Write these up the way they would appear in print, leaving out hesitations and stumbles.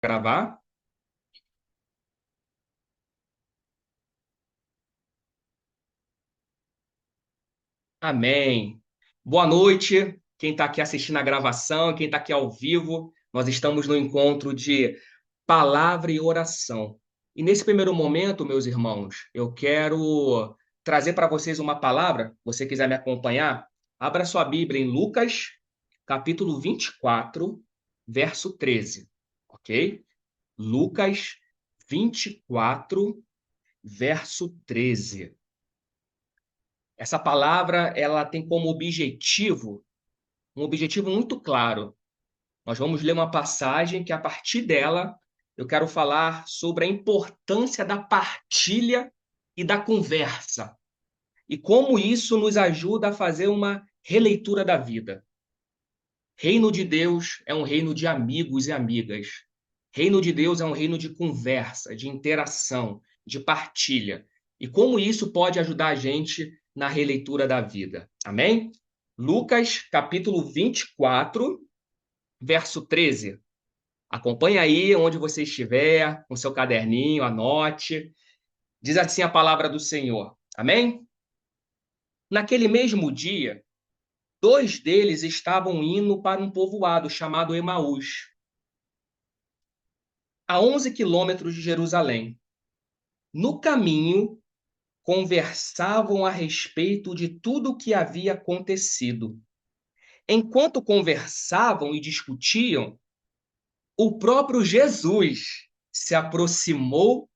Gravar. Amém. Boa noite, quem está aqui assistindo a gravação, quem está aqui ao vivo. Nós estamos no encontro de palavra e oração. E nesse primeiro momento, meus irmãos, eu quero trazer para vocês uma palavra. Se você quiser me acompanhar, abra sua Bíblia em Lucas, capítulo 24, verso 13. Ok? Lucas 24, verso 13. Essa palavra, ela tem como objetivo, um objetivo muito claro. Nós vamos ler uma passagem que, a partir dela, eu quero falar sobre a importância da partilha e da conversa, e como isso nos ajuda a fazer uma releitura da vida. Reino de Deus é um reino de amigos e amigas. Reino de Deus é um reino de conversa, de interação, de partilha. E como isso pode ajudar a gente na releitura da vida. Amém? Lucas, capítulo 24, verso 13. Acompanhe aí onde você estiver, com seu caderninho, anote. Diz assim a palavra do Senhor. Amém? Naquele mesmo dia, dois deles estavam indo para um povoado chamado Emaús, a 11 quilômetros de Jerusalém. No caminho, conversavam a respeito de tudo o que havia acontecido. Enquanto conversavam e discutiam, o próprio Jesus se aproximou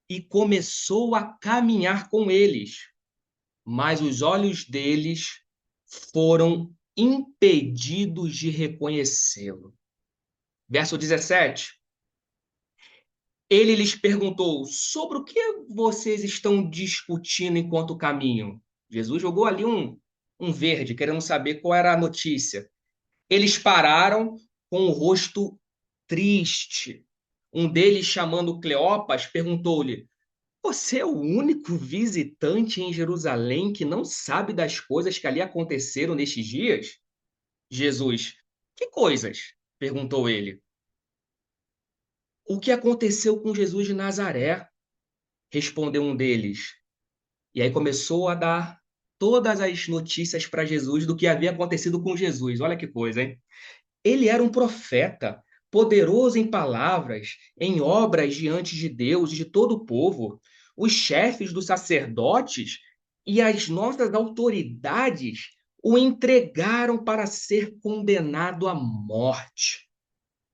e começou a caminhar com eles, mas os olhos deles foram impedidos de reconhecê-lo. Verso 17. Ele lhes perguntou: sobre o que vocês estão discutindo enquanto caminham? Jesus jogou ali um verde, querendo saber qual era a notícia. Eles pararam com o rosto triste. Um deles, chamando Cleopas, perguntou-lhe: você é o único visitante em Jerusalém que não sabe das coisas que ali aconteceram nestes dias? Jesus: que coisas? Perguntou ele. O que aconteceu com Jesus de Nazaré? Respondeu um deles. E aí começou a dar todas as notícias para Jesus do que havia acontecido com Jesus. Olha que coisa, hein? Ele era um profeta, poderoso em palavras, em obras diante de Deus e de todo o povo. Os chefes dos sacerdotes e as nossas autoridades o entregaram para ser condenado à morte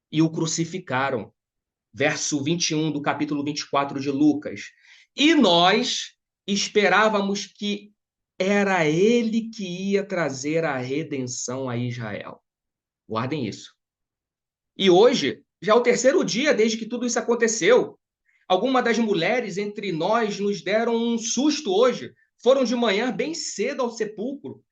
e o crucificaram. Verso 21 do capítulo 24 de Lucas. E nós esperávamos que era ele que ia trazer a redenção a Israel. Guardem isso. E hoje, já é o terceiro dia desde que tudo isso aconteceu. Algumas das mulheres entre nós nos deram um susto hoje. Foram de manhã bem cedo ao sepulcro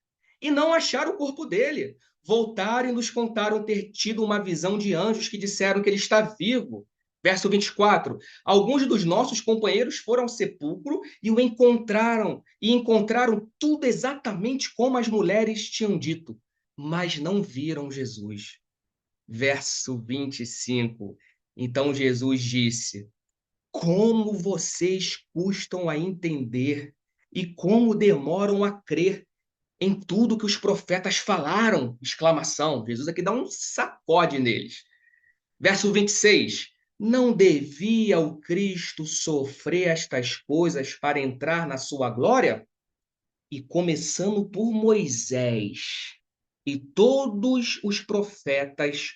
e não acharam o corpo dele. Voltaram e nos contaram ter tido uma visão de anjos que disseram que ele está vivo. Verso 24. Alguns dos nossos companheiros foram ao sepulcro e o encontraram, e encontraram tudo exatamente como as mulheres tinham dito, mas não viram Jesus. Verso 25. Então Jesus disse: como vocês custam a entender e como demoram a crer em tudo que os profetas falaram! Exclamação. Jesus aqui dá um sacode neles. Verso 26. Não devia o Cristo sofrer estas coisas para entrar na sua glória? E começando por Moisés e todos os profetas,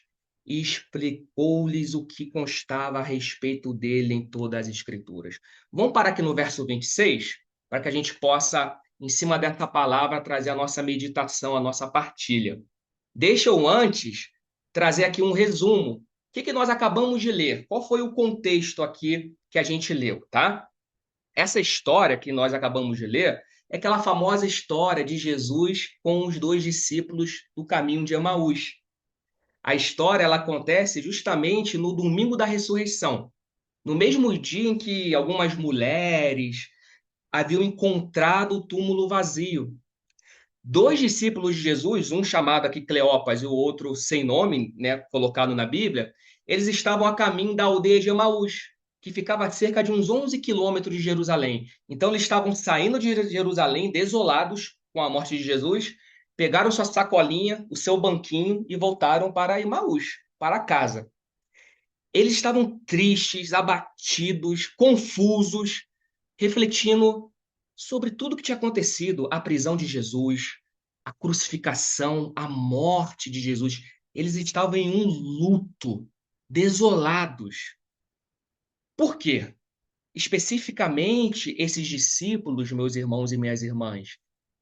explicou-lhes o que constava a respeito dele em todas as Escrituras. Vamos parar aqui no verso 26, para que a gente possa, em cima dessa palavra, trazer a nossa meditação, a nossa partilha. Deixa eu antes trazer aqui um resumo. O que nós acabamos de ler? Qual foi o contexto aqui que a gente leu, tá? Essa história que nós acabamos de ler é aquela famosa história de Jesus com os dois discípulos do caminho de Emaús. A história ela acontece justamente no domingo da ressurreição, no mesmo dia em que algumas mulheres haviam encontrado o túmulo vazio. Dois discípulos de Jesus, um chamado aqui Cleopas e o outro sem nome, né, colocado na Bíblia, Eles estavam a caminho da aldeia de Emaús, que ficava a cerca de uns 11 quilômetros de Jerusalém. Então, eles estavam saindo de Jerusalém, desolados com a morte de Jesus, pegaram sua sacolinha, o seu banquinho e voltaram para Emaús, para casa. Eles estavam tristes, abatidos, confusos, refletindo sobre tudo que tinha acontecido, a prisão de Jesus, a crucificação, a morte de Jesus. Eles estavam em um luto, desolados. Por quê? Especificamente, esses discípulos, meus irmãos e minhas irmãs,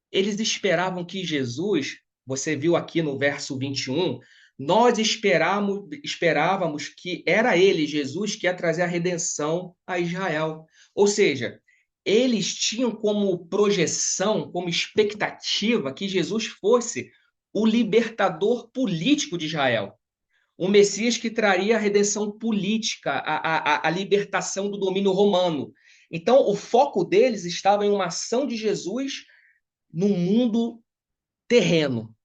eles esperavam que Jesus, você viu aqui no verso 21, nós esperávamos que era ele, Jesus, que ia trazer a redenção a Israel. Ou seja, eles tinham como projeção, como expectativa, que Jesus fosse o libertador político de Israel. O Messias que traria a redenção política, a libertação do domínio romano. Então, o foco deles estava em uma ação de Jesus no mundo terreno.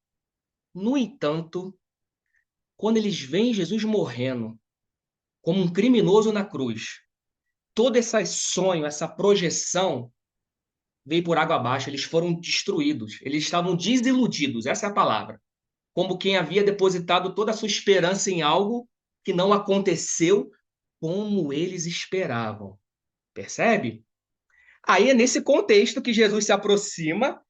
No entanto, quando eles veem Jesus morrendo como um criminoso na cruz, todo esse sonho, essa projeção veio por água abaixo, eles foram destruídos, eles estavam desiludidos, essa é a palavra. Como quem havia depositado toda a sua esperança em algo que não aconteceu como eles esperavam. Percebe? Aí é nesse contexto que Jesus se aproxima.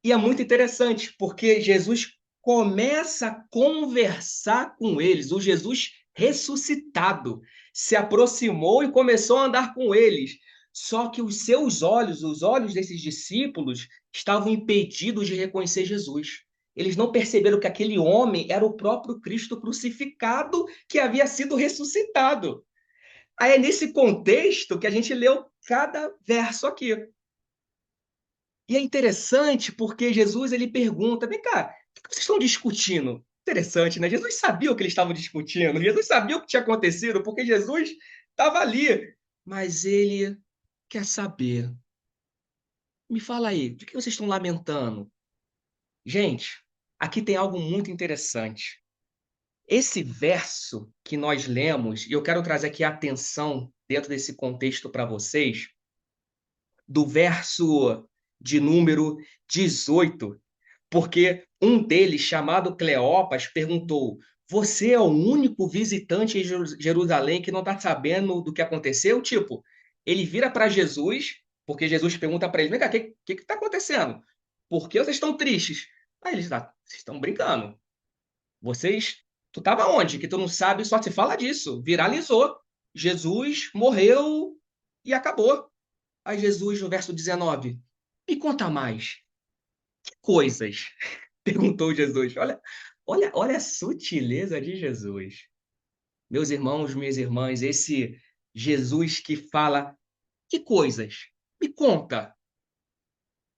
E é muito interessante, porque Jesus começa a conversar com eles. O Jesus ressuscitado se aproximou e começou a andar com eles. Só que os seus olhos, os olhos desses discípulos, estavam impedidos de reconhecer Jesus. Eles não perceberam que aquele homem era o próprio Cristo crucificado que havia sido ressuscitado. Aí é nesse contexto que a gente leu cada verso aqui. E é interessante porque Jesus ele pergunta: vem cá, o que vocês estão discutindo? Interessante, né? Jesus sabia o que eles estavam discutindo, Jesus sabia o que tinha acontecido, porque Jesus estava ali. Mas ele quer saber. Me fala aí, de que vocês estão lamentando? Gente, aqui tem algo muito interessante. Esse verso que nós lemos, e eu quero trazer aqui a atenção dentro desse contexto para vocês, do verso de número 18. Porque um deles, chamado Cleopas, perguntou: Você é o único visitante em Jerusalém que não está sabendo do que aconteceu? Tipo, ele vira para Jesus, porque Jesus pergunta para ele: Vem cá, o que está acontecendo? Por que vocês estão tristes? Aí eles dizem: Vocês estão brincando. Vocês. Tu estava onde? Que tu não sabe, só se fala disso. Viralizou. Jesus morreu e acabou. Aí Jesus, no verso 19, me conta mais. Que coisas? Perguntou Jesus. Olha a sutileza de Jesus. Meus irmãos, minhas irmãs, esse Jesus que fala, que coisas? Me conta.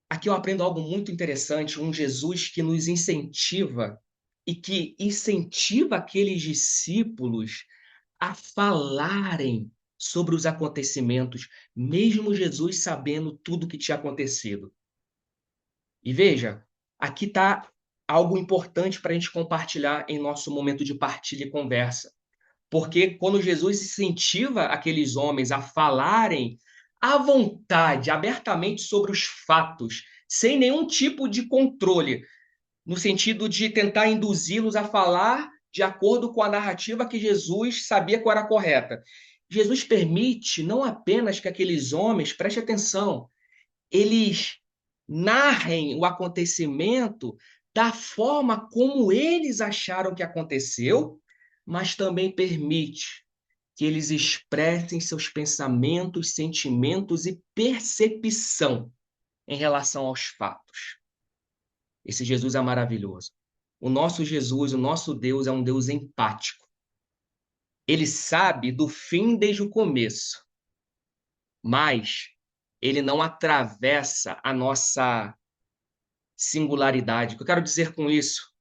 Aqui eu aprendo algo muito interessante, um Jesus que nos incentiva e que incentiva aqueles discípulos a falarem sobre os acontecimentos, mesmo Jesus sabendo tudo o que tinha acontecido. E veja, aqui está algo importante para a gente compartilhar em nosso momento de partilha e conversa. Porque quando Jesus incentiva aqueles homens a falarem à vontade, abertamente sobre os fatos, sem nenhum tipo de controle, no sentido de tentar induzi-los a falar de acordo com a narrativa que Jesus sabia que era correta. Jesus permite não apenas que aqueles homens, preste atenção, eles narrem o acontecimento da forma como eles acharam que aconteceu, mas também permite que eles expressem seus pensamentos, sentimentos e percepção em relação aos fatos. Esse Jesus é maravilhoso. O nosso Jesus, o nosso Deus é um Deus empático. Ele sabe do fim desde o começo, mas ele não atravessa a nossa singularidade. O que eu quero dizer com isso?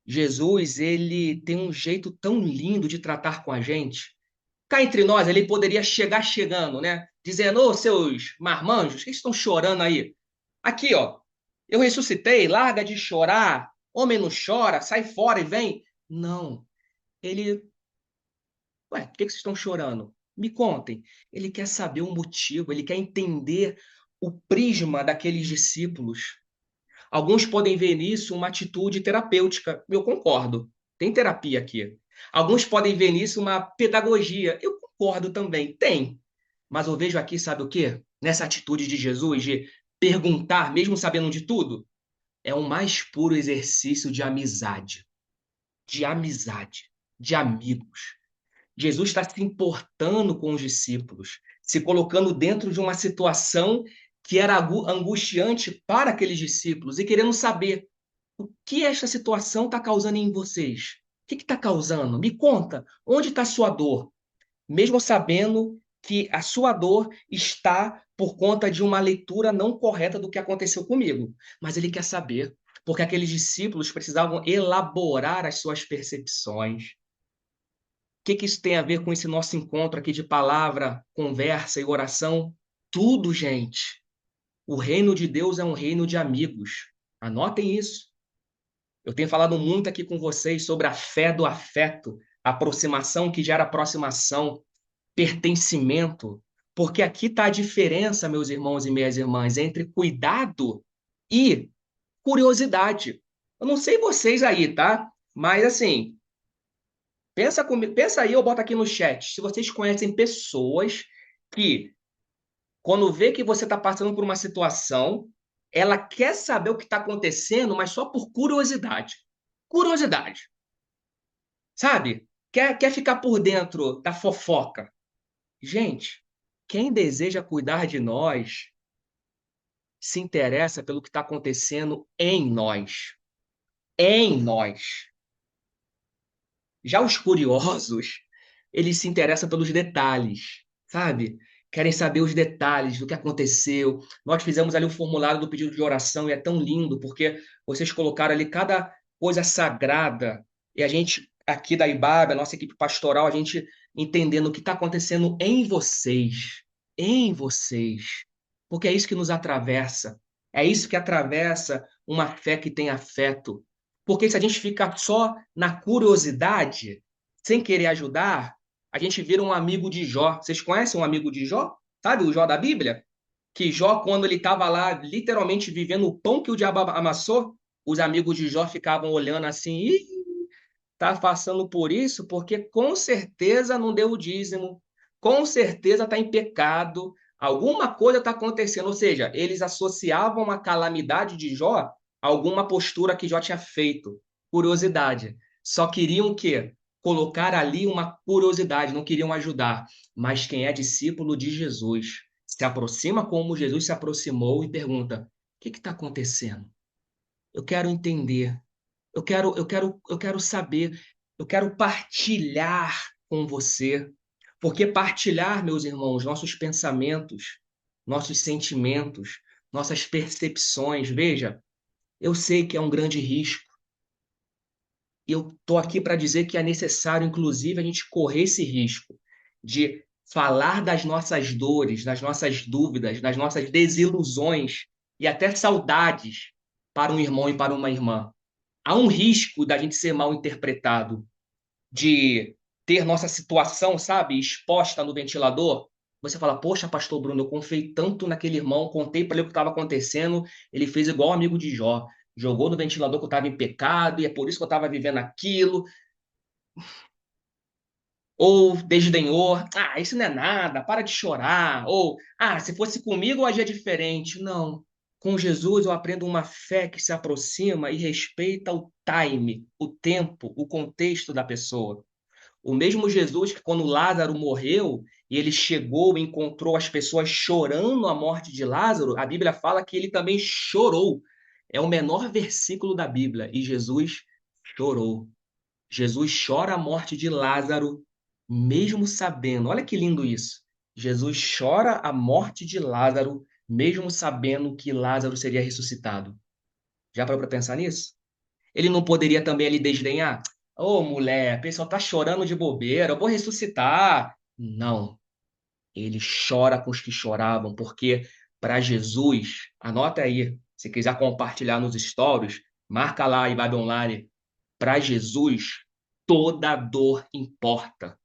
Jesus, ele tem um jeito tão lindo de tratar com a gente. Cá entre nós, ele poderia chegar chegando, né? Dizendo: Ô, seus marmanjos, que estão chorando aí? Aqui, ó, eu ressuscitei, larga de chorar. Homem não chora, sai fora e vem. Não. ele, ué, por que vocês estão chorando? Me contem. Ele quer saber o motivo, ele quer entender o prisma daqueles discípulos. Alguns podem ver nisso uma atitude terapêutica. Eu concordo. Tem terapia aqui. Alguns podem ver nisso uma pedagogia. Eu concordo também. Tem. Mas eu vejo aqui, sabe o quê? Nessa atitude de Jesus de perguntar, mesmo sabendo de tudo, é o mais puro exercício de amizade, de amigos. Jesus está se importando com os discípulos, se colocando dentro de uma situação que era angustiante para aqueles discípulos e querendo saber o que esta situação está causando em vocês. O que está causando? Me conta, onde está a sua dor? Mesmo sabendo que a sua dor está por conta de uma leitura não correta do que aconteceu comigo. Mas ele quer saber, porque aqueles discípulos precisavam elaborar as suas percepções. Que isso tem a ver com esse nosso encontro aqui de palavra, conversa e oração? Tudo, gente. O reino de Deus é um reino de amigos. Anotem isso. Eu tenho falado muito aqui com vocês sobre a fé do afeto, aproximação que gera aproximação, pertencimento, porque aqui está a diferença, meus irmãos e minhas irmãs, entre cuidado e curiosidade. Eu não sei vocês aí, tá? Mas assim, pensa comigo, pensa aí, eu boto aqui no chat. Se vocês conhecem pessoas que, quando vê que você está passando por uma situação, ela quer saber o que está acontecendo, mas só por curiosidade. Curiosidade, sabe? Quer ficar por dentro da fofoca. Gente, quem deseja cuidar de nós se interessa pelo que está acontecendo em nós. Em nós. Já os curiosos, eles se interessam pelos detalhes, sabe? Querem saber os detalhes do que aconteceu. Nós fizemos ali o formulário do pedido de oração e é tão lindo, porque vocês colocaram ali cada coisa sagrada. E a gente, aqui da IBAB, a nossa equipe pastoral, a gente entendendo o que está acontecendo em vocês. Em vocês. Porque é isso que nos atravessa. É isso que atravessa uma fé que tem afeto. Porque se a gente ficar só na curiosidade, sem querer ajudar, a gente vira um amigo de Jó. Vocês conhecem um amigo de Jó? Sabe o Jó da Bíblia? Que Jó, quando ele estava lá, literalmente vivendo o pão que o diabo amassou, os amigos de Jó ficavam olhando assim, ih, tá passando por isso porque com certeza não deu o dízimo, com certeza está em pecado, alguma coisa está acontecendo. Ou seja, eles associavam a calamidade de Jó a alguma postura que Jó tinha feito. Curiosidade. Só queriam o quê? Colocar ali uma curiosidade, não queriam ajudar. Mas quem é discípulo de Jesus se aproxima como Jesus se aproximou e pergunta: o que está acontecendo? Eu quero entender. Eu quero saber, eu quero partilhar com você, porque partilhar, meus irmãos, nossos pensamentos, nossos sentimentos, nossas percepções, veja, eu sei que é um grande risco, e eu estou aqui para dizer que é necessário, inclusive, a gente correr esse risco de falar das nossas dores, das nossas dúvidas, das nossas desilusões e até saudades para um irmão e para uma irmã. Há um risco da gente ser mal interpretado, de ter nossa situação, sabe, exposta no ventilador. Você fala, poxa, pastor Bruno, eu confiei tanto naquele irmão, contei para ele o que estava acontecendo, ele fez igual o amigo de Jó, jogou no ventilador que eu estava em pecado e é por isso que eu estava vivendo aquilo, ou desdenhou, ah, isso não é nada, para de chorar, ou, ah, se fosse comigo eu agia diferente. Não. Com Jesus eu aprendo uma fé que se aproxima e respeita o time, o tempo, o contexto da pessoa. O mesmo Jesus que, quando Lázaro morreu e ele chegou e encontrou as pessoas chorando a morte de Lázaro, a Bíblia fala que ele também chorou. É o menor versículo da Bíblia. E Jesus chorou. Jesus chora a morte de Lázaro, mesmo sabendo. Olha que lindo isso. Jesus chora a morte de Lázaro, mesmo sabendo que Lázaro seria ressuscitado. Já parou para pensar nisso? Ele não poderia também ali desdenhar? Ô, mulher, o pessoal tá chorando de bobeira, eu vou ressuscitar. Não, ele chora com os que choravam, porque para Jesus, anota aí, se quiser compartilhar nos stories, marca lá e vai online. Para Jesus, Toda dor importa.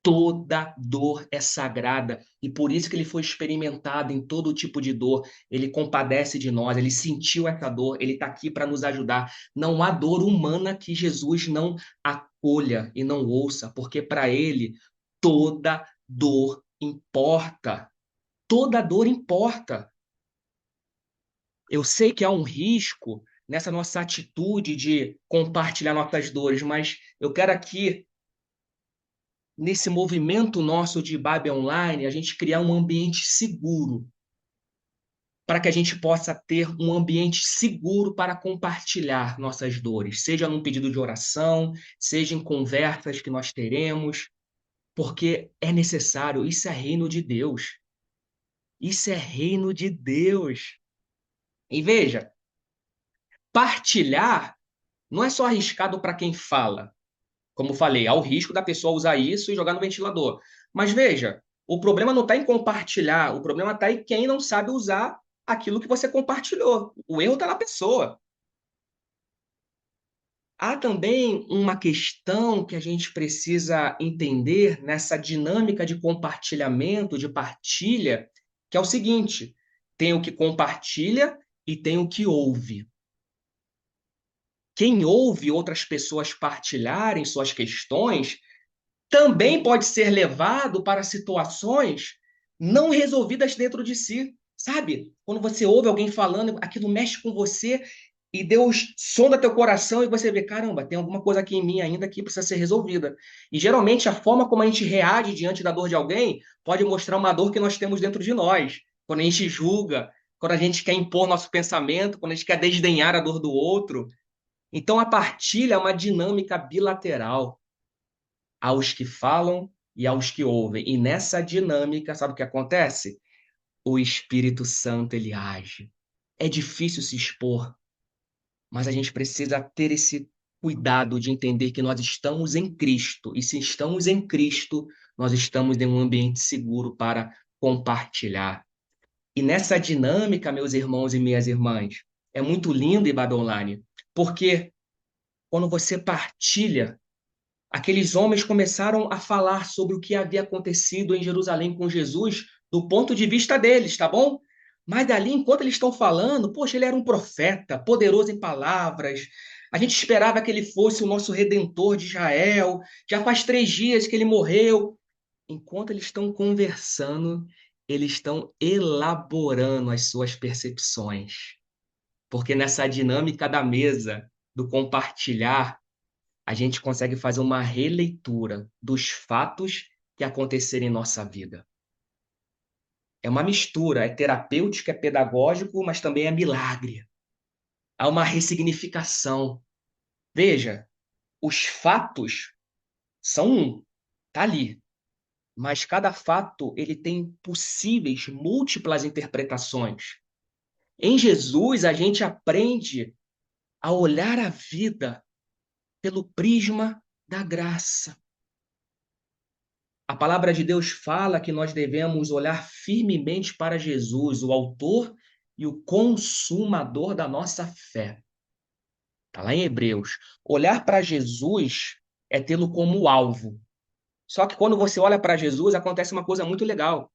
Toda dor é sagrada e por isso que ele foi experimentado em todo tipo de dor. Ele compadece de nós, ele sentiu essa dor, ele está aqui para nos ajudar. Não há dor humana que Jesus não acolha e não ouça, porque para ele toda dor importa. Toda dor importa. Eu sei que há um risco nessa nossa atitude de compartilhar nossas dores, mas eu quero aqui nesse movimento nosso de IBAB Online, a gente criar um ambiente seguro, para que a gente possa ter um ambiente seguro para compartilhar nossas dores, seja num pedido de oração, seja em conversas que nós teremos, porque é necessário, isso é reino de Deus. Isso é reino de Deus. E veja, partilhar não é só arriscado para quem fala. Como falei, há o risco da pessoa usar isso e jogar no ventilador. Mas veja, o problema não está em compartilhar, o problema está em quem não sabe usar aquilo que você compartilhou. O erro está na pessoa. Há também uma questão que a gente precisa entender nessa dinâmica de compartilhamento, de partilha, que é o seguinte: tem o que compartilha e tem o que ouve. Quem ouve outras pessoas partilharem suas questões também pode ser levado para situações não resolvidas dentro de si. Sabe? Quando você ouve alguém falando, aquilo mexe com você e Deus sonda teu coração e você vê, caramba, tem alguma coisa aqui em mim ainda que precisa ser resolvida. E geralmente a forma como a gente reage diante da dor de alguém pode mostrar uma dor que nós temos dentro de nós. Quando a gente julga, quando a gente quer impor nosso pensamento, quando a gente quer desdenhar a dor do outro. Então a partilha é uma dinâmica bilateral aos que falam e aos que ouvem. E nessa dinâmica, sabe o que acontece? O Espírito Santo ele age. É difícil se expor, mas a gente precisa ter esse cuidado de entender que nós estamos em Cristo. E se estamos em Cristo, nós estamos em um ambiente seguro para compartilhar. E nessa dinâmica, meus irmãos e minhas irmãs, é muito lindo, Ibada Online, porque quando você partilha, aqueles homens começaram a falar sobre o que havia acontecido em Jerusalém com Jesus, do ponto de vista deles, tá bom? Mas dali, enquanto eles estão falando, poxa, ele era um profeta, poderoso em palavras. A gente esperava que ele fosse o nosso redentor de Israel. Já faz 3 dias que ele morreu. Enquanto eles estão conversando, eles estão elaborando as suas percepções. Porque nessa dinâmica da mesa, do compartilhar, a gente consegue fazer uma releitura dos fatos que aconteceram em nossa vida. É uma mistura, é terapêutico, é pedagógico, mas também é milagre. Há uma ressignificação. Veja, os fatos são um, tá ali, mas cada fato ele tem possíveis múltiplas interpretações. Em Jesus, a gente aprende a olhar a vida pelo prisma da graça. A palavra de Deus fala que nós devemos olhar firmemente para Jesus, o autor e o consumador da nossa fé. Está lá em Hebreus. Olhar para Jesus é tê-lo como alvo. Só que quando você olha para Jesus, acontece uma coisa muito legal.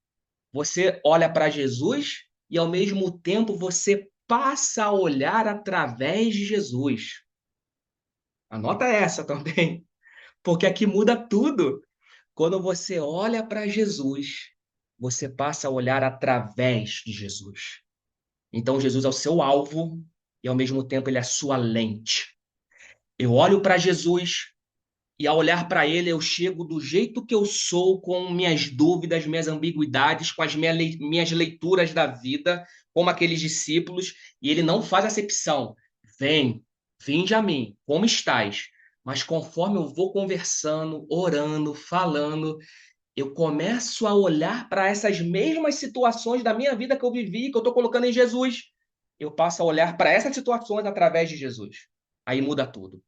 Você olha para Jesus e, ao mesmo tempo, você passa a olhar através de Jesus. Anota essa também, porque aqui muda tudo. Quando você olha para Jesus, você passa a olhar através de Jesus. Então, Jesus é o seu alvo e, ao mesmo tempo, ele é a sua lente. Eu olho para Jesus e, ao olhar para ele, eu chego do jeito que eu sou, com minhas dúvidas, minhas ambiguidades, com as minhas leituras da vida, como aqueles discípulos, e ele não faz acepção. Vem, vinde a mim, como estás? Mas conforme eu vou conversando, orando, falando, eu começo a olhar para essas mesmas situações da minha vida que eu vivi, que eu estou colocando em Jesus. Eu passo a olhar para essas situações através de Jesus. Aí muda tudo.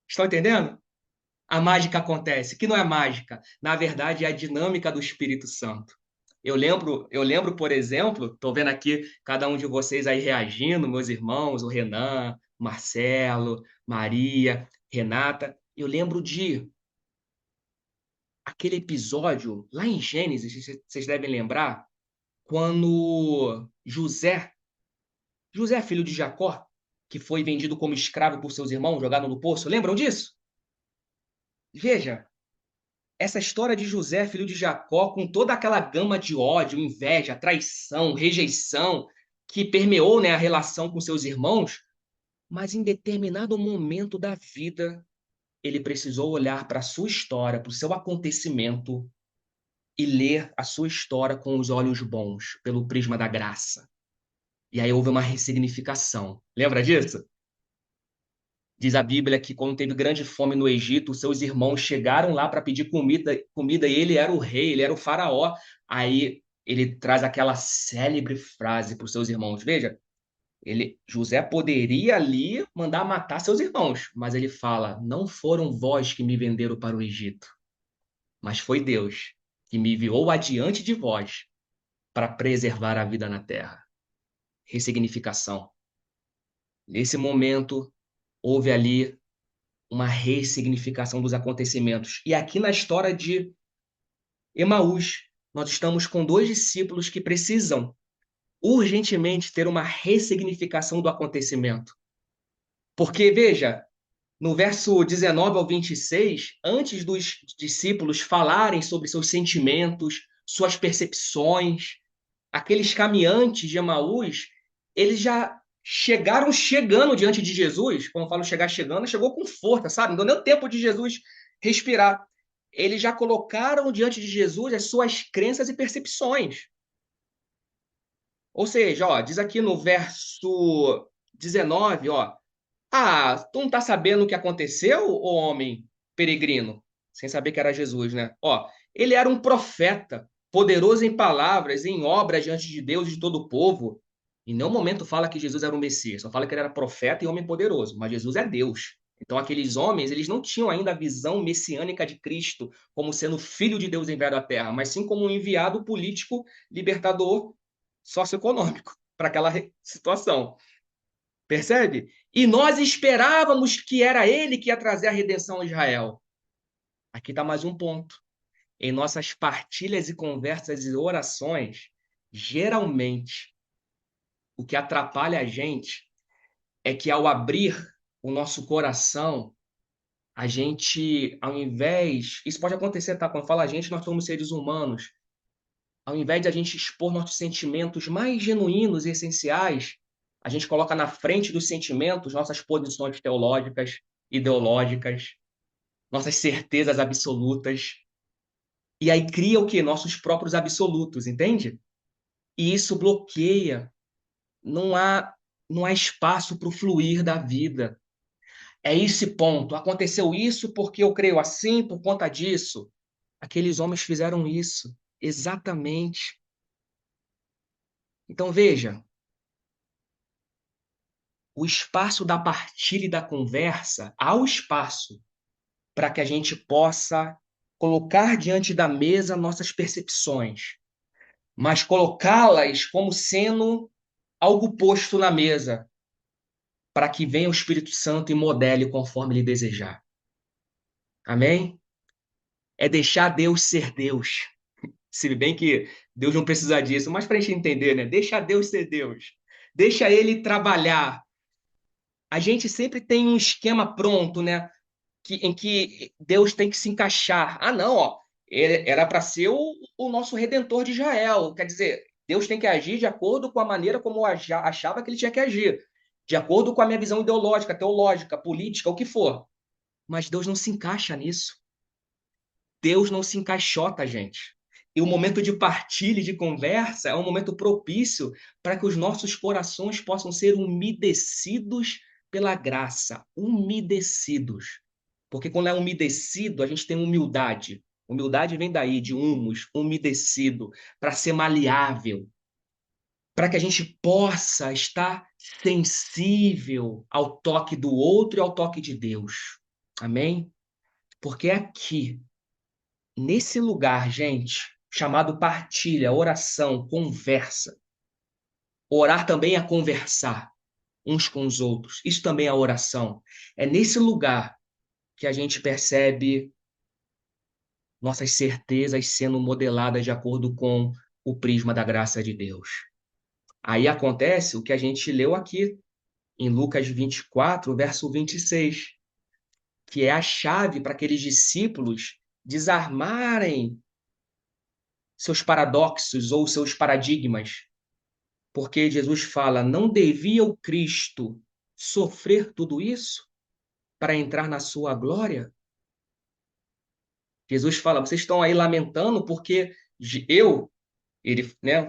Estão entendendo? A mágica acontece, que não é mágica, na verdade é a dinâmica do Espírito Santo. Eu lembro, por exemplo, estou vendo aqui cada um de vocês aí reagindo, meus irmãos, o Renan, Marcelo, Maria, Renata. Eu lembro de aquele episódio lá em Gênesis, vocês devem lembrar, quando José, filho de Jacó, que foi vendido como escravo por seus irmãos, jogado no poço, lembram disso? Veja, essa história de José, filho de Jacó, com toda aquela gama de ódio, inveja, traição, rejeição, que permeou, né, a relação com seus irmãos, mas em determinado momento da vida, ele precisou olhar para a sua história, para o seu acontecimento e ler a sua história com os olhos bons, pelo prisma da graça. E aí houve uma ressignificação. Lembra disso? Diz a Bíblia que quando teve grande fome no Egito, seus irmãos chegaram lá para pedir comida e ele era o rei, ele era o faraó. Aí ele traz aquela célebre frase para os seus irmãos. Veja, José poderia ali mandar matar seus irmãos, mas ele fala: não foram vós que me venderam para o Egito, mas foi Deus que me enviou adiante de vós para preservar a vida na terra. Ressignificação. Nesse momento, houve ali uma ressignificação dos acontecimentos. E aqui na história de Emaús, nós estamos com dois discípulos que precisam urgentemente ter uma ressignificação do acontecimento. Porque, veja, no verso 19 ao 26, antes dos discípulos falarem sobre seus sentimentos, suas percepções, aqueles caminhantes de Emaús, eles já chegaram chegando diante de Jesus. Quando eu falo chegar chegando, chegou com força, sabe? Não deu nem tempo de Jesus respirar. Eles já colocaram diante de Jesus as suas crenças e percepções. Ou seja, ó, diz aqui no verso 19, ó, tu não tá sabendo o que aconteceu, ô homem peregrino? Sem saber que era Jesus, né? Ó, ele era um profeta, poderoso em palavras, em obras diante de Deus e de todo o povo. Em nenhum momento fala que Jesus era um Messias, só fala que ele era profeta e homem poderoso, mas Jesus é Deus. Então aqueles homens, eles não tinham ainda a visão messiânica de Cristo como sendo filho de Deus enviado à terra, mas sim como um enviado político, libertador, socioeconômico para aquela situação. Percebe? E nós esperávamos que era ele que ia trazer a redenção a Israel. Aqui está mais um ponto. Em nossas partilhas e conversas e orações, geralmente, o que atrapalha a gente é que ao abrir o nosso coração, a gente, ao invés. Isso pode acontecer, tá? Quando fala a gente, nós somos seres humanos. Ao invés de a gente expor nossos sentimentos mais genuínos e essenciais, a gente coloca na frente dos sentimentos nossas posições teológicas, ideológicas, nossas certezas absolutas. E aí cria o quê? Nossos próprios absolutos, entende? E isso bloqueia. Não há, não há espaço para o fluir da vida. É esse ponto. Aconteceu isso porque eu creio assim, por conta disso. Aqueles homens fizeram isso. Exatamente. Então, veja, o espaço da partilha e da conversa, há o espaço para que a gente possa colocar diante da mesa nossas percepções, mas colocá-las como sendo algo posto na mesa, para que venha o Espírito Santo e modele conforme ele desejar. Amém? É deixar Deus ser Deus. Se bem que Deus não precisa disso, mas para a gente entender, né? Deixa Deus ser Deus. Deixa ele trabalhar. A gente sempre tem um esquema pronto, né? Em que Deus tem que se encaixar. Ah, não, ó, era para ser o nosso redentor de Israel. Quer dizer, Deus tem que agir de acordo com a maneira como eu achava que ele tinha que agir, de acordo com a minha visão ideológica, teológica, política, o que for. Mas Deus não se encaixa nisso. Deus não se encaixota, gente. E o momento de partilha e de conversa é um momento propício para que os nossos corações possam ser umedecidos pela graça, umedecidos. Porque quando é umedecido, a gente tem humildade. Humildade vem daí, de humus, umedecido, para ser maleável, para que a gente possa estar sensível ao toque do outro e ao toque de Deus. Amém? Porque é aqui, nesse lugar, gente, chamado partilha, oração, conversa. Orar também é conversar uns com os outros. Isso também é oração. É nesse lugar que a gente percebe nossas certezas sendo modeladas de acordo com o prisma da graça de Deus. Aí acontece o que a gente leu aqui em Lucas 24, verso 26, que é a chave para aqueles discípulos desarmarem seus paradoxos ou seus paradigmas. Porque Jesus fala: não devia o Cristo sofrer tudo isso para entrar na sua glória? Jesus fala: vocês estão aí lamentando porque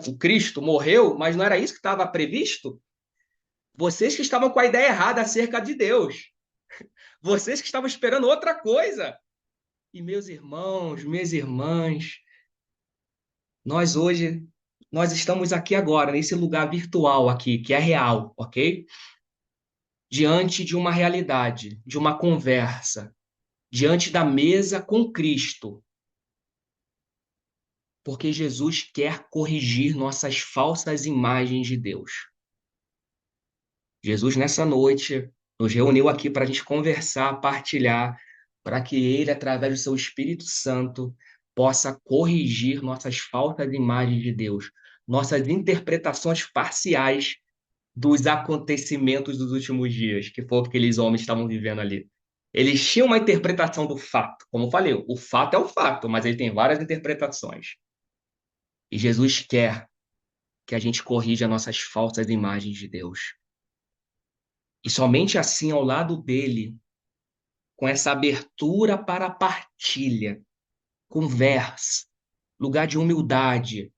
o Cristo morreu, mas não era isso que estava previsto? Vocês que estavam com a ideia errada acerca de Deus. Vocês que estavam esperando outra coisa. E meus irmãos, minhas irmãs, nós hoje, nós estamos aqui agora, nesse lugar virtual aqui, que é real, ok? Diante de uma realidade, de uma conversa, diante da mesa com Cristo, porque Jesus quer corrigir nossas falsas imagens de Deus. Jesus, nessa noite, nos reuniu aqui para a gente conversar, partilhar, para que Ele, através do seu Espírito Santo, possa corrigir nossas falsas imagens de Deus, nossas interpretações parciais dos acontecimentos dos últimos dias, que foi o que aqueles homens estavam vivendo ali. Eles tinham uma interpretação do fato. Como eu falei, o fato é o fato, mas ele tem várias interpretações. E Jesus quer que a gente corrija nossas falsas imagens de Deus. E somente assim, ao lado dele, com essa abertura para a partilha, conversa, lugar de humildade,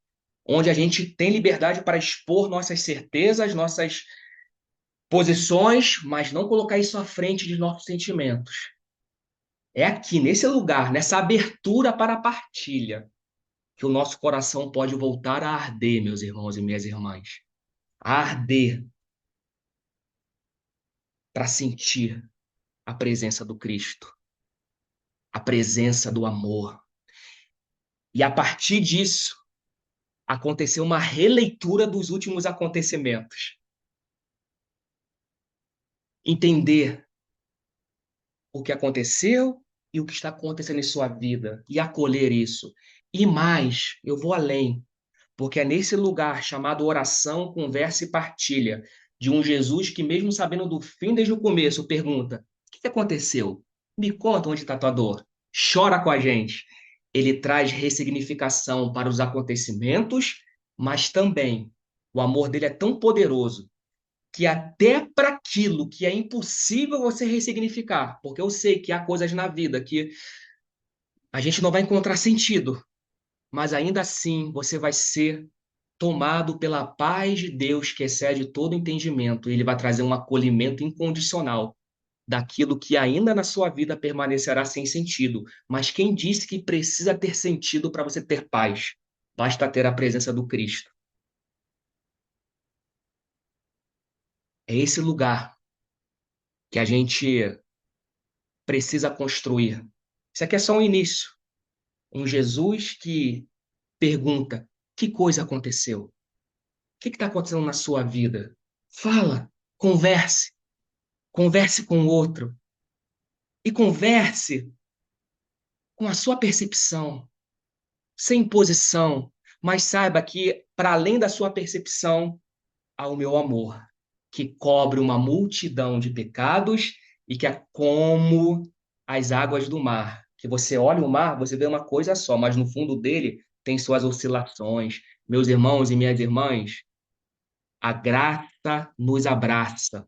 onde a gente tem liberdade para expor nossas certezas, nossas posições, mas não colocar isso à frente de nossos sentimentos. É aqui, nesse lugar, nessa abertura para a partilha, que o nosso coração pode voltar a arder, meus irmãos e minhas irmãs. A arder para sentir a presença do Cristo, a presença do amor. E a partir disso, aconteceu uma releitura dos últimos acontecimentos. Entender o que aconteceu e o que está acontecendo em sua vida e acolher isso. E mais, eu vou além, porque é nesse lugar chamado oração, conversa e partilha de um Jesus que, mesmo sabendo do fim desde o começo, pergunta: o que aconteceu? Me conta onde está a tua dor. Chora com a gente. Ele traz ressignificação para os acontecimentos, mas também o amor dele é tão poderoso que até para aquilo que é impossível você ressignificar, porque eu sei que há coisas na vida que a gente não vai encontrar sentido, mas ainda assim você vai ser tomado pela paz de Deus que excede todo entendimento, e ele vai trazer um acolhimento incondicional daquilo que ainda na sua vida permanecerá sem sentido. Mas quem disse que precisa ter sentido para você ter paz? Basta ter a presença do Cristo. É esse lugar que a gente precisa construir. Isso aqui é só um início. Um Jesus que pergunta: que coisa aconteceu? O que está acontecendo na sua vida? Fala, converse, converse com o outro e converse com a sua percepção, sem imposição, mas saiba que, para além da sua percepção, há o meu amor, que cobre uma multidão de pecados e que é como as águas do mar. Que você olha o mar, você vê uma coisa só, mas no fundo dele tem suas oscilações. Meus irmãos e minhas irmãs, a graça nos abraça.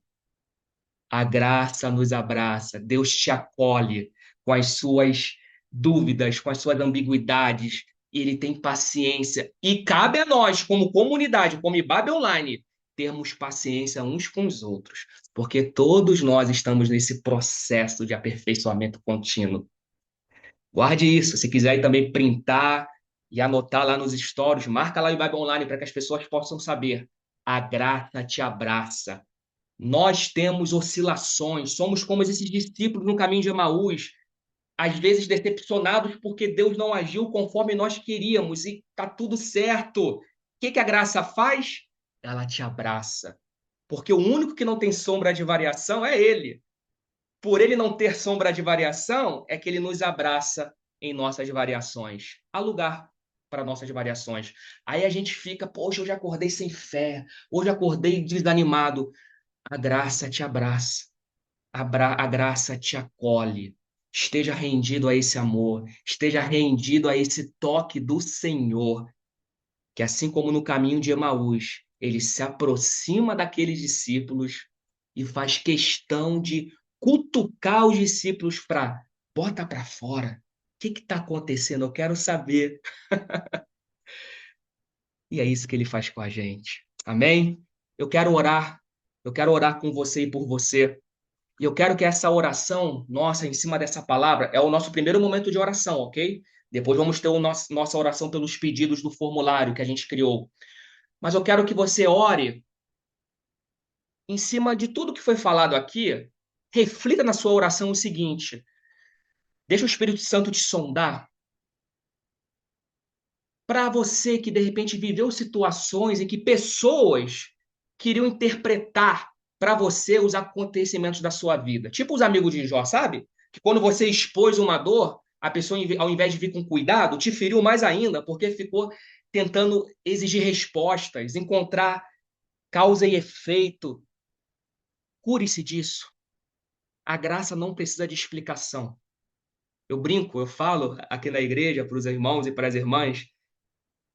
A graça nos abraça. Deus te acolhe com as suas dúvidas, com as suas ambiguidades. Ele tem paciência. E cabe a nós, como comunidade, como IBAB Online, termos paciência uns com os outros. Porque todos nós estamos nesse processo de aperfeiçoamento contínuo. Guarde isso. Se quiser também printar e anotar lá nos stories, marca lá o IBAB Online para que as pessoas possam saber. A graça te abraça. Nós temos oscilações, somos como esses discípulos no caminho de Emaús, às vezes decepcionados porque Deus não agiu conforme nós queríamos e tá tudo certo. O que a graça faz? Ela te abraça, porque o único que não tem sombra de variação é Ele. por ele não ter sombra de variação, é que ele nos abraça em nossas variações. Há lugar para nossas variações. Aí a gente fica, poxa, hoje acordei sem fé, hoje acordei desanimado. A graça te abraça, a graça te acolhe. Esteja rendido a esse amor, esteja rendido a esse toque do Senhor, que assim como no caminho de Emaús, ele se aproxima daqueles discípulos e faz questão de cutucar os discípulos para bota para fora. O que está acontecendo? Eu quero saber. E é isso que ele faz com a gente. Amém? Eu quero orar. Eu quero orar com você e por você. E eu quero que essa oração nossa, em cima dessa palavra, é o nosso primeiro momento de oração, ok? Depois vamos ter nossa oração pelos pedidos do formulário que a gente criou. Mas eu quero que você ore em cima de tudo que foi falado aqui. Reflita na sua oração o seguinte: deixa o Espírito Santo te sondar. Para você que de repente viveu situações em que pessoas queriam interpretar para você os acontecimentos da sua vida. Tipo os amigos de Jó, sabe? Que quando você expôs uma dor, a pessoa, ao invés de vir com cuidado, te feriu mais ainda, porque ficou tentando exigir respostas, encontrar causa e efeito. Cure-se disso. A graça não precisa de explicação. Eu brinco, eu falo aqui na igreja para os irmãos e para as irmãs.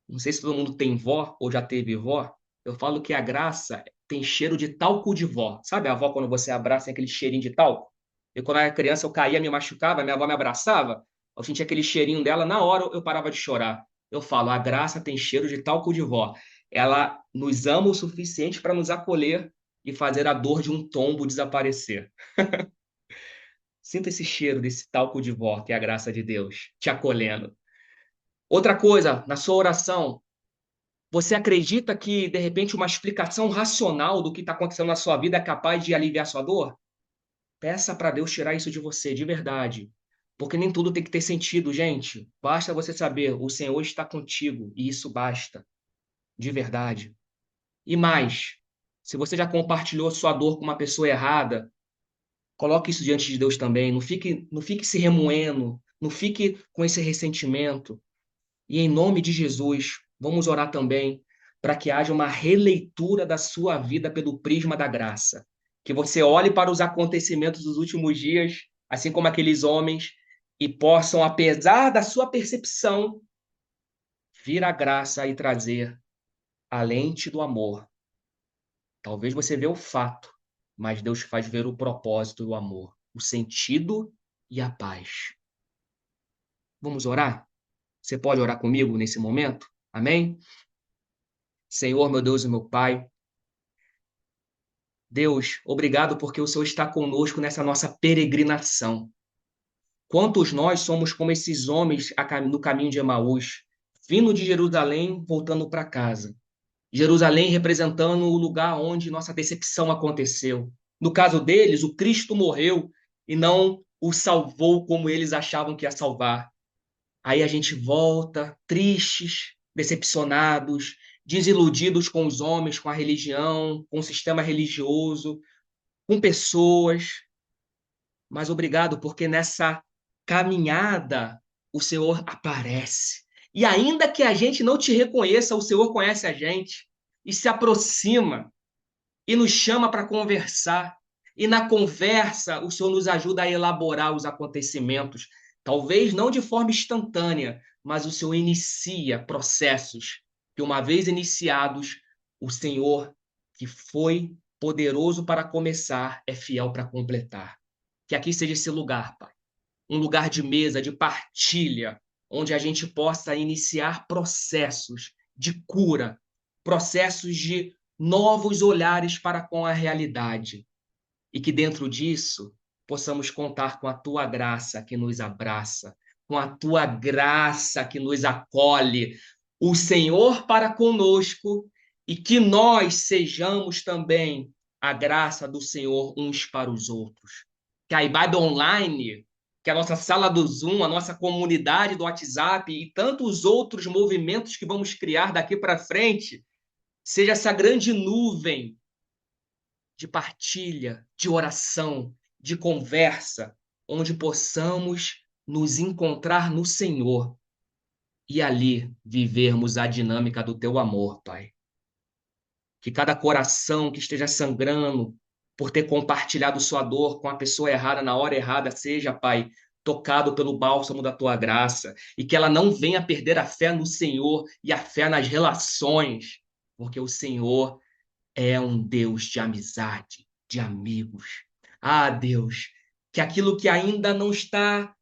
Não sei se todo mundo tem vó ou já teve vó. Eu falo que a graça tem cheiro de talco de vó. Sabe a avó quando você abraça tem aquele cheirinho de talco? Eu, quando era criança, eu caía, me machucava, minha avó me abraçava, eu sentia aquele cheirinho dela, na hora eu parava de chorar. Eu falo, a graça tem cheiro de talco de vó. Ela nos ama o suficiente para nos acolher e fazer a dor de um tombo desaparecer. Sinta esse cheiro desse talco de vó, que é a graça de Deus, te acolhendo. Outra coisa, na sua oração, você acredita que, de repente, uma explicação racional do que está acontecendo na sua vida é capaz de aliviar sua dor? Peça para Deus tirar isso de você, de verdade. Porque nem tudo tem que ter sentido, gente. Basta você saber, o Senhor está contigo, e isso basta, de verdade. E mais, se você já compartilhou sua dor com uma pessoa errada, coloque isso diante de Deus também. Não fique se remoendo, não fique com esse ressentimento. E em nome de Jesus, vamos orar também para que haja uma releitura da sua vida pelo prisma da graça. Que você olhe para os acontecimentos dos últimos dias, assim como aqueles homens, e possam, apesar da sua percepção, vir a graça e trazer a lente do amor. Talvez você vê o fato, mas Deus faz ver o propósito e o amor, o sentido e a paz. Vamos orar? Você pode orar comigo nesse momento? Amém? Senhor, meu Deus e meu Pai, Deus, obrigado porque o Senhor está conosco nessa nossa peregrinação. Quantos nós somos como esses homens no caminho de Emaús, vindo de Jerusalém, voltando para casa. Jerusalém representando o lugar onde nossa decepção aconteceu. No caso deles, o Cristo morreu e não o salvou como eles achavam que ia salvar. Aí a gente volta, tristes, decepcionados, desiludidos com os homens, com a religião, com o sistema religioso, com pessoas. Mas obrigado, porque nessa caminhada o Senhor aparece. E ainda que a gente não te reconheça, o Senhor conhece a gente e se aproxima e nos chama para conversar. E na conversa, o Senhor nos ajuda a elaborar os acontecimentos, talvez não de forma instantânea, mas o Senhor inicia processos que, uma vez iniciados, o Senhor, que foi poderoso para começar, é fiel para completar. Que aqui seja esse lugar, Pai, um lugar de mesa, de partilha, onde a gente possa iniciar processos de cura, processos de novos olhares para com a realidade. E que dentro disso possamos contar com a tua graça que nos abraça, com a tua graça que nos acolhe, o Senhor para conosco e que nós sejamos também a graça do Senhor uns para os outros. Que a IBAB Online, que a nossa sala do Zoom, a nossa comunidade do WhatsApp e tantos outros movimentos que vamos criar daqui para frente, seja essa grande nuvem de partilha, de oração, de conversa, onde possamos nos encontrar no Senhor e ali vivermos a dinâmica do teu amor, Pai. Que cada coração que esteja sangrando por ter compartilhado sua dor com a pessoa errada na hora errada seja, Pai, tocado pelo bálsamo da tua graça e que ela não venha perder a fé no Senhor e a fé nas relações, porque o Senhor é um Deus de amizade, de amigos. Ah, Deus, que aquilo que ainda não está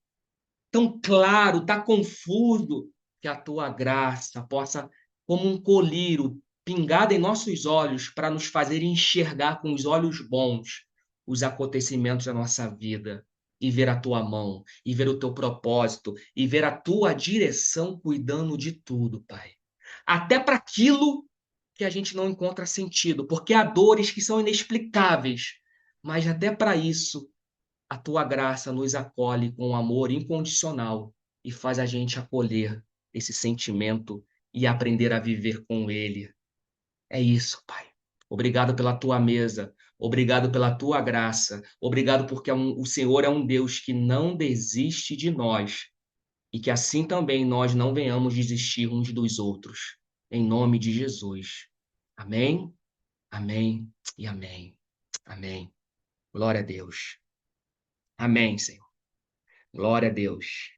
tão claro, está confuso, que a tua graça possa, como um colírio, pingada em nossos olhos, para nos fazer enxergar com os olhos bons os acontecimentos da nossa vida. E ver a tua mão, e ver o teu propósito, e ver a tua direção cuidando de tudo, Pai. Até para aquilo que a gente não encontra sentido, porque há dores que são inexplicáveis, mas até para isso a tua graça nos acolhe com um amor incondicional e faz a gente acolher esse sentimento e aprender a viver com ele. É isso, Pai. Obrigado pela tua mesa, obrigado pela tua graça, obrigado porque o Senhor é um Deus que não desiste de nós e que assim também nós não venhamos desistir uns dos outros. Em nome de Jesus. Amém, amém e amém. Amém. Glória a Deus. Amém, Senhor. Glória a Deus.